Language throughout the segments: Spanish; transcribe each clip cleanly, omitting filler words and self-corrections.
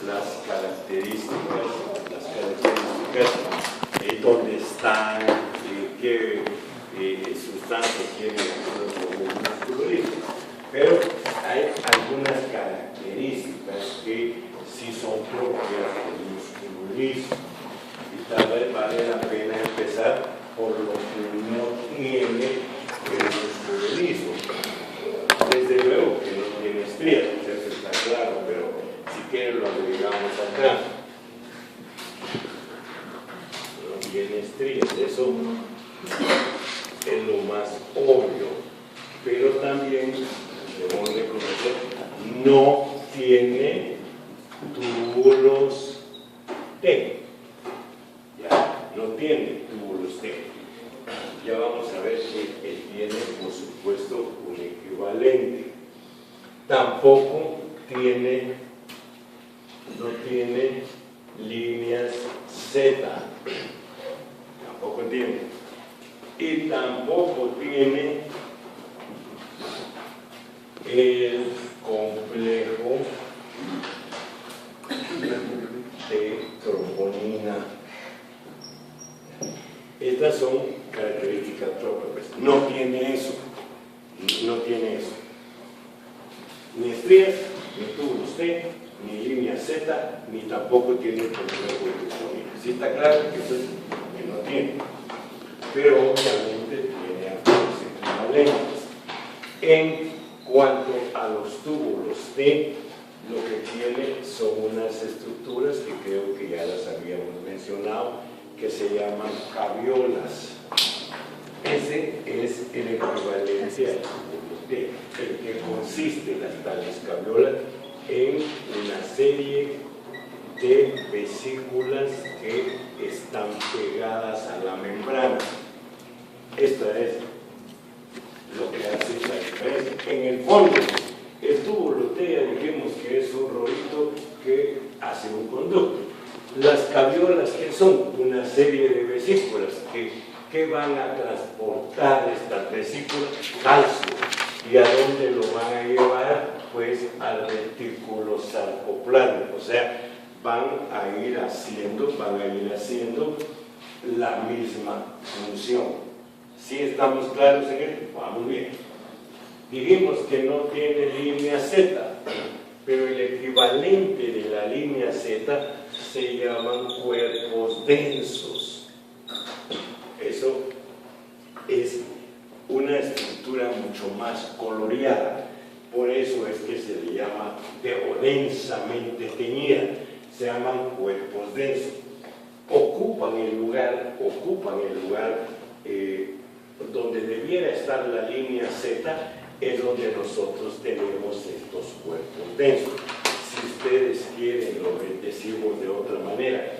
las características dónde están, qué sustancias tienen los músculos listos. Pero hay algunas características que sí son propias del músculo liso. Y tal vez vale la pena empezar por lo que no tiene el músculo liso. Desde luego que no tiene estrías, eso está claro, pero si quieren lo agregamos acá. No tiene estrías, eso es lo más obvio. Pero también debemos reconocer, no tiene túbulos T. Ya, no tiene túbulos T. Ya vamos a ver que él tiene, por supuesto, un equivalente. Tampoco tiene, no tiene líneas Z. Tampoco tiene. Y tampoco tiene el complejo de troponina. Estas son características propias. No tiene eso. No tiene eso. Ni estrías, ni túbulos T, ni línea Z, ni tampoco tiene el complejo de troponina. Sí está claro que eso es que no tiene. Pero obviamente tiene actores equivalentes. En cuanto a los túbulos T, lo que tiene son unas estructuras que creo que ya las habíamos mencionado, que se llaman caviolas. Ese es el equivalente al túbulo T, el que consiste en las tales caviolas en una serie de vesículas que están pegadas a la membrana. Esto es lo que hace la diferencia. En el fondo, el túbulo T ya dijimos que es un rolito que hace un conducto. Las caviolas, que son una serie de vesículas que van a transportar estas vesículas, calcio. ¿Y a dónde lo van a llevar? Pues al retículo sarcoplasma. O sea, van a ir haciendo la misma función. ¿Sí estamos claros en esto? Vamos bien. Dijimos que no tiene línea Z, pero el equivalente de la línea Z se llaman cuerpos densos. Eso es una estructura mucho más coloreada. Por eso es que se le llama o densamente teñida. Se llaman cuerpos densos. Ocupan el lugar donde debiera estar la línea Z, es donde nosotros tenemos estos cuerpos densos. Si ustedes quieren, lo decimos de otra manera,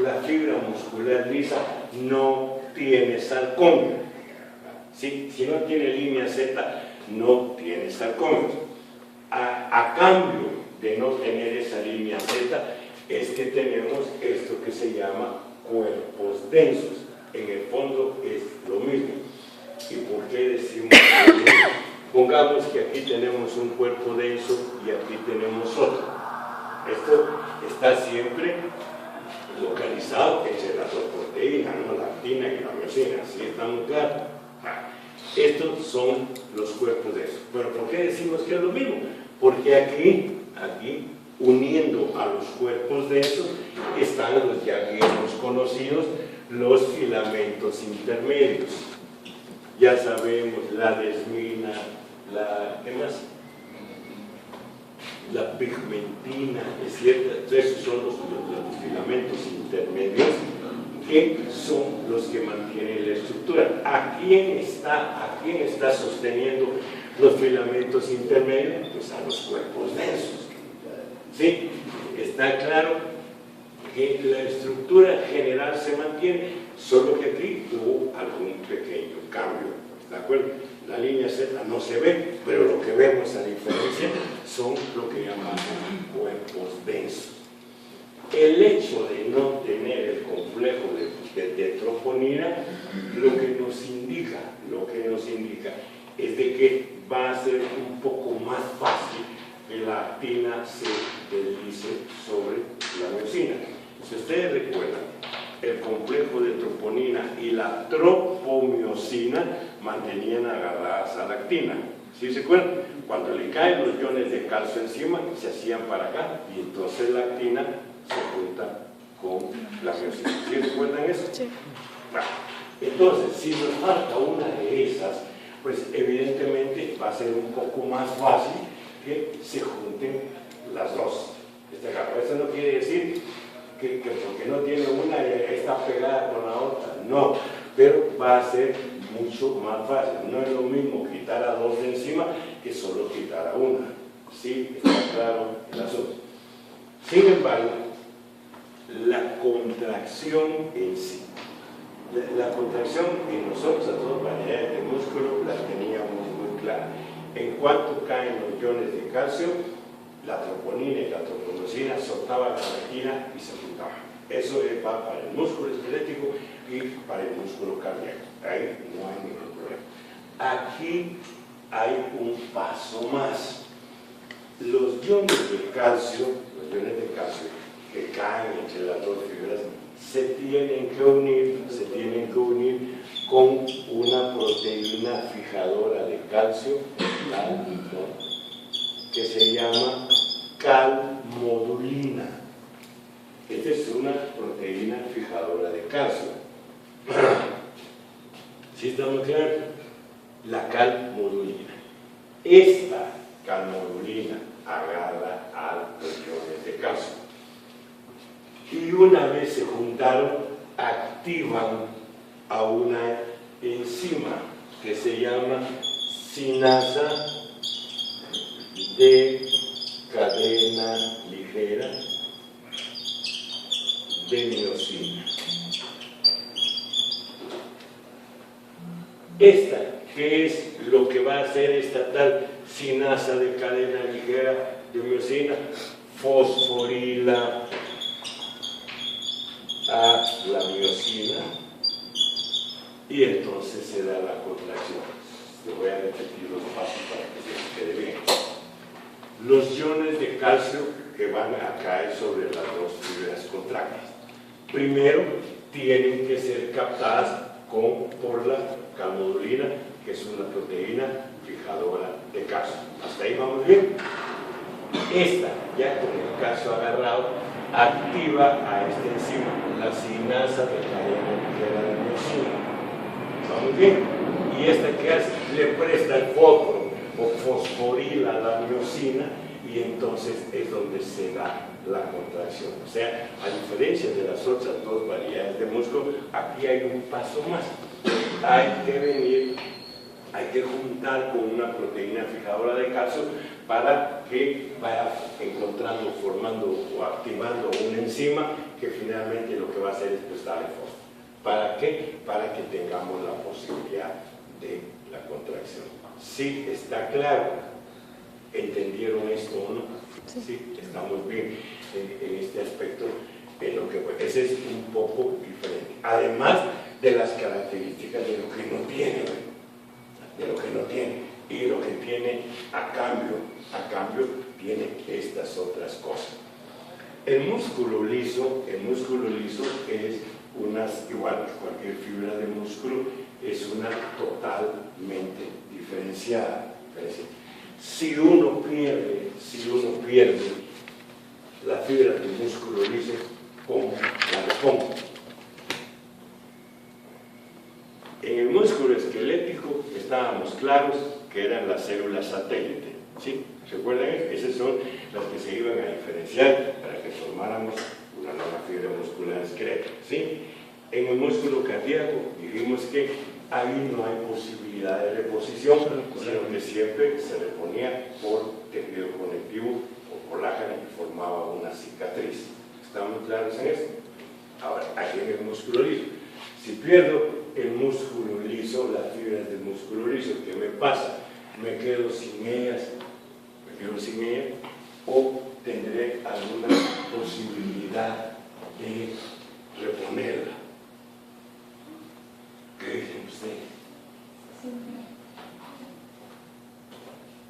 la fibra muscular lisa no tiene sarcómeros. Si no tiene línea Z, no tiene sarcómeros. A cambio de no tener esa línea Z, es que tenemos esto que se llama cuerpos densos. En el fondo es lo mismo. ¿Y por qué decimos lo mismo? Pongamos que aquí tenemos un cuerpo denso y aquí tenemos otro. Esto está siempre localizado entre las dos proteínas, ¿no? La actina y la miosina, ¿sí está muy claro? Estos son los cuerpos densos. ¿Pero por qué decimos que es lo mismo? Porque aquí, uniendo a los cuerpos densos, están los ya bien conocidos, los filamentos intermedios. Ya sabemos, la desmina, ¿qué más? La pigmentina, es cierto, esos son los filamentos intermedios que son los que mantienen la estructura. ¿A quién está sosteniendo los filamentos intermedios? Pues a los cuerpos densos. ¿Sí? Está claro que la estructura general se mantiene, solo que aquí hubo algún pequeño cambio. ¿De acuerdo? La línea Z no se ve, pero lo que vemos a diferencia son lo que llamamos cuerpos densos. El hecho de no tener el complejo de troponina lo que nos indica es de que va a ser un poco más fácil que la actina se deslice sobre la miosina. Si ustedes recuerdan, el complejo de troponina y la tropomiosina mantenían agarradas a la actina. ¿Sí se acuerdan? Cuando le caen los iones de calcio encima, se hacían para acá y entonces la actina se junta con la miosina. ¿Sí recuerdan eso? Sí. Bueno, entonces, si nos falta una de esas, pues evidentemente va a ser un poco más fácil que se junten las dos. Eso no quiere decir que porque no tiene una está pegada con la otra, no, pero va a ser mucho más fácil. No es lo mismo quitar a dos de encima que solo quitar a una. Sí, está claro el asunto. Sin embargo, la contracción en sí, la contracción en nosotros, a todas variedades de músculo, la teníamos muy clara. En cuanto caen los iones de calcio, la troponina y la troponosina soltaban la actina y se juntaban. Eso va para el músculo esquelético y para el músculo cardíaco. Ahí no hay ningún problema. Aquí hay un paso más. Los iones de calcio que caen entre las dos fibras se tienen que unir con una proteína fijadora de calcio, que se llama calmodulina. Esta es una proteína fijadora de calcio. ¿Sí estamos claros? La calmodulina. Esta calmodulina agarra a los iones de calcio. Y una vez se juntaron, activan a una enzima que se llama sinasa de cadena ligera de miosina. Esta, ¿qué es lo que va a hacer esta tal sinasa de cadena ligera de miosina? Fosforila a la miosina y entonces se da la contracción. Te voy a repetir los pasos para que se quede bien. Los iones de calcio que van a caer sobre las dos fibras contráctiles. Primero, tienen que ser captadas por la calmodulina, que es una proteína fijadora de calcio. ¿Hasta ahí vamos bien? Esta, ya con el calcio agarrado, activa a esta enzima, la sinasa de cadena ligera de miosina. ¿Vamos bien? Y esta, ¿qué hace? Le presta el fósforo o fosforila a la miosina y entonces es donde se da la contracción. O sea, a diferencia de las otras dos variedades de músculo, aquí hay un paso más. Hay que juntar con una proteína fijadora de calcio para que vaya encontrando, formando o activando una enzima que finalmente lo que va a hacer es prestar el fósforo. ¿Para qué? Para que tengamos la posibilidad de la contracción. ¿Sí está claro? ¿Entendieron esto o no? Sí, estamos bien en este aspecto. Ese es un poco diferente. Además de las características de lo que no tiene, y lo que tiene a cambio tiene estas otras cosas. El músculo liso es igual que cualquier fibra de músculo, es una totalmente diferenciada. Si uno pierde la fibra del músculo liso, ¿cómo la repongo? En el músculo esquelético estábamos claros que eran las células satélite. ¿Sí? ¿Recuerdan? Esas son las que se iban a diferenciar para que formáramos una nueva fibra muscular esquelética. ¿Sí? En el músculo cardíaco dijimos que ahí no hay posibilidad de reposición, sino que siempre se reponía por tejido conectivo o colágeno que formaba una cicatriz. ¿Estamos claros en eso? Ahora, aquí en el músculo liso, si pierdo el músculo liso, las fibras del músculo liso, ¿qué me pasa? Me quedo sin ellas, o tendré alguna posibilidad de reponerla. ¿Qué dicen ustedes?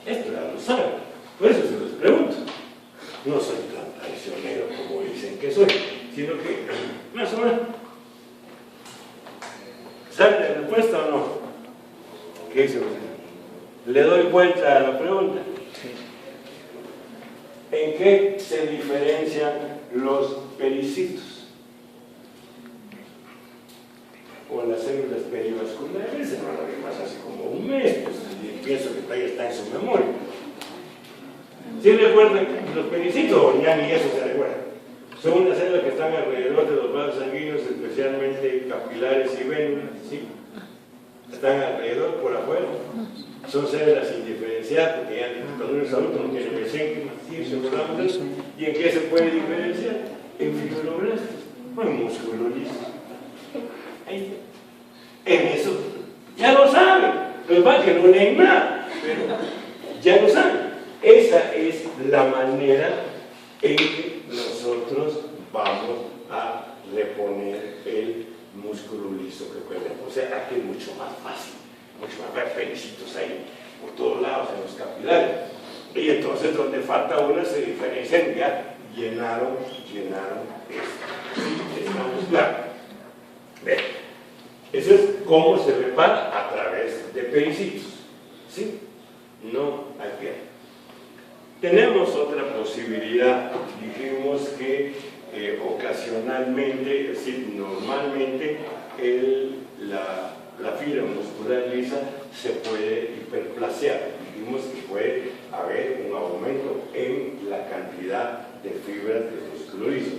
Esto ya lo saben, por eso se los pregunto. No soy qué soy, sino que, más o menos, ¿sabe la respuesta o no? ¿Qué dice usted? Le doy vuelta a la pregunta. ¿En qué se diferencian los pericitos? O las células perivasculares, se van a ver más hace como un mes, pues, y pienso que todavía está en su memoria. ¿Sí recuerdan los pericitos o ya ni eso se recuerda? Son unas células que están alrededor de los vasos sanguíneos, especialmente capilares y vénulas, ¿sí? Están alrededor, por afuera. Son células indiferenciadas porque ya cuando uno es adulto no tiene mesénquima, ¿sí? ¿Y en qué se puede diferenciar? En fibroblastos o en músculo liso. Ahí. En eso ya lo saben, pero va que no leen nada, pero ya lo saben. Esa es la manera en que nosotros vamos a reponer el músculo liso que perdemos. O sea, aquí es mucho más fácil, mucho más, ver pericitos ahí por todos lados en los capilares. Y entonces donde falta una se diferencian, ya llenaron esto. ¿Sí? Estamos claros. Bien. Eso es cómo se repara a través de pericitos. ¿Sí? No aquí. Tenemos otra posibilidad. Dijimos que ocasionalmente, es decir, normalmente la fibra muscular lisa se puede hiperplasear. Dijimos que puede haber un aumento en la cantidad de fibras de músculo liso.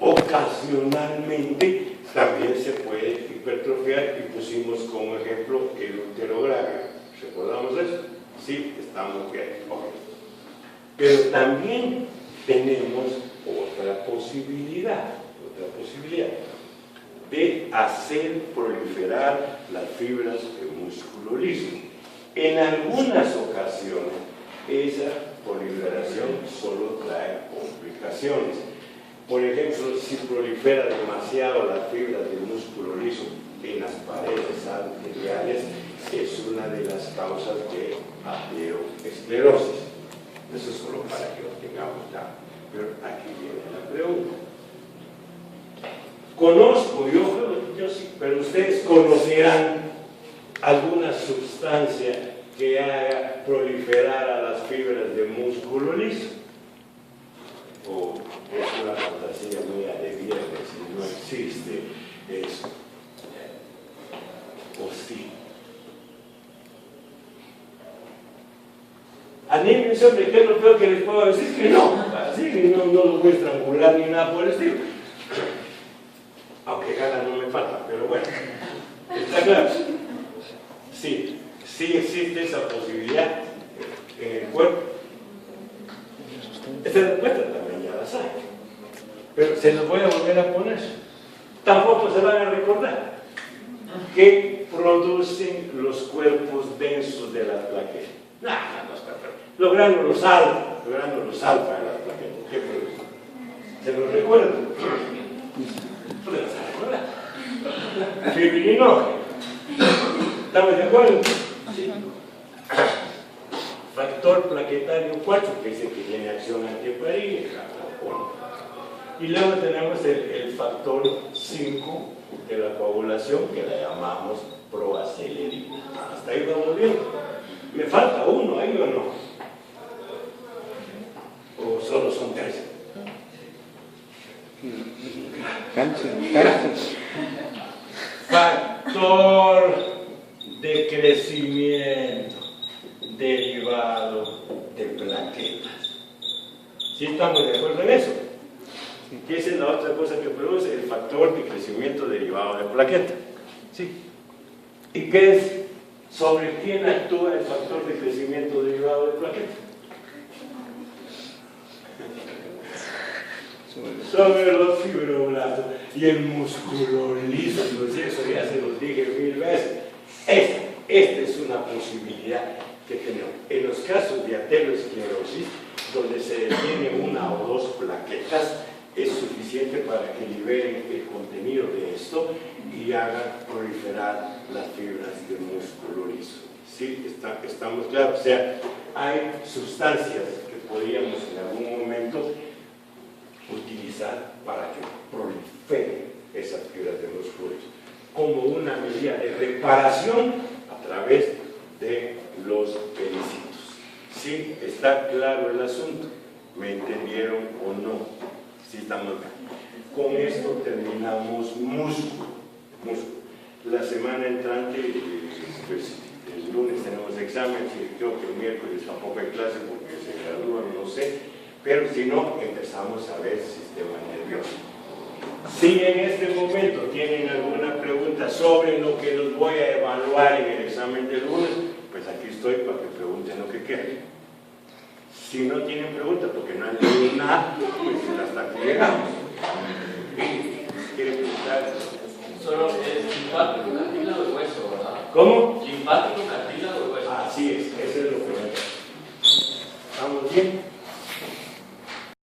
Ocasionalmente también se puede hipertrofiar y pusimos como ejemplo el uterográvio. ¿Recordamos eso? Sí, estamos bien. Okay. Pero también tenemos otra posibilidad de hacer proliferar las fibras de músculo liso. En algunas ocasiones, esa proliferación solo trae complicaciones. Por ejemplo, si prolifera demasiado las fibras del músculo liso en las paredes arteriales, es una de las causas de ateroesclerosis. Eso es solo para que lo tengamos ya. Pero aquí viene la pregunta. Conozco, yo sí, pero ustedes conocerán alguna sustancia que haga proliferar a las fibras de músculo liso. O es una fantasía mía de viernes y no existe eso. O sí. Anímense, hombre, que es lo peor que les puedo decir, que no, así no los voy a estrangular ni nada por el estilo. Aunque ganas no me falta, pero bueno, está claro. Sí, sí existe esa posibilidad en el cuerpo. Esta respuesta también ya la saben, pero se los voy a volver a poner. Tampoco se van a recordar que producen los cuerpos densos de las plaquetas. No está perfecto. Los gránulos alfa de las plaquetas. ¿Qué producen? ¿Se los recuerdo? No se los recuerda. Fibrinógeno. ¿Estamos de acuerdo? Sí. Factor plaquetario 4, que dice que tiene acción antiheparínica. Y luego tenemos el factor 5 de la coagulación, que la llamamos proacelerina. Hasta ahí vamos bien. ¿Me falta uno ahí o no? ¿O solo son 3? Factor de crecimiento derivado de plaquetas. ¿Sí estamos de acuerdo en eso? ¿Qué es la otra cosa que produce? El factor de crecimiento derivado de plaquetas. ¿Sí? ¿Y qué es? ¿Sobre quién actúa el factor de crecimiento derivado de plaquetas? Sobre los fibroblastos y el músculo liso. Eso ya se los dije 1000 veces. Esta es una posibilidad que tenemos. En los casos de ateroesclerosis, donde se detiene una o dos plaquetas, es suficiente para que liberen el contenido de esto y hagan proliferar las fibras del músculo liso. ¿Sí? Estamos claros. O sea, hay sustancias que podríamos en algún momento utilizar utilizar para que proliferen esas fibras de los fluidos, como una medida de reparación a través de los pericitos. ¿Sí? ¿Está claro el asunto? ¿Me entendieron o no? Sí, estamos acá. Con esto terminamos músculo. La semana entrante, pues el lunes tenemos exámenes y creo que el miércoles tampoco hay clase porque se gradúan, no sé, pero si no, empezamos a ver sistema nervioso. Si en este momento tienen alguna pregunta sobre lo que los voy a evaluar en el examen del lunes, pues aquí estoy para que pregunten lo que quieran. Si no tienen pregunta porque no han leído nada, pues hasta aquí llegamos. ¿Quieren preguntar? Solo es linfático, cartílago y hueso, ¿verdad? ¿Cómo? Linfático, cartílago.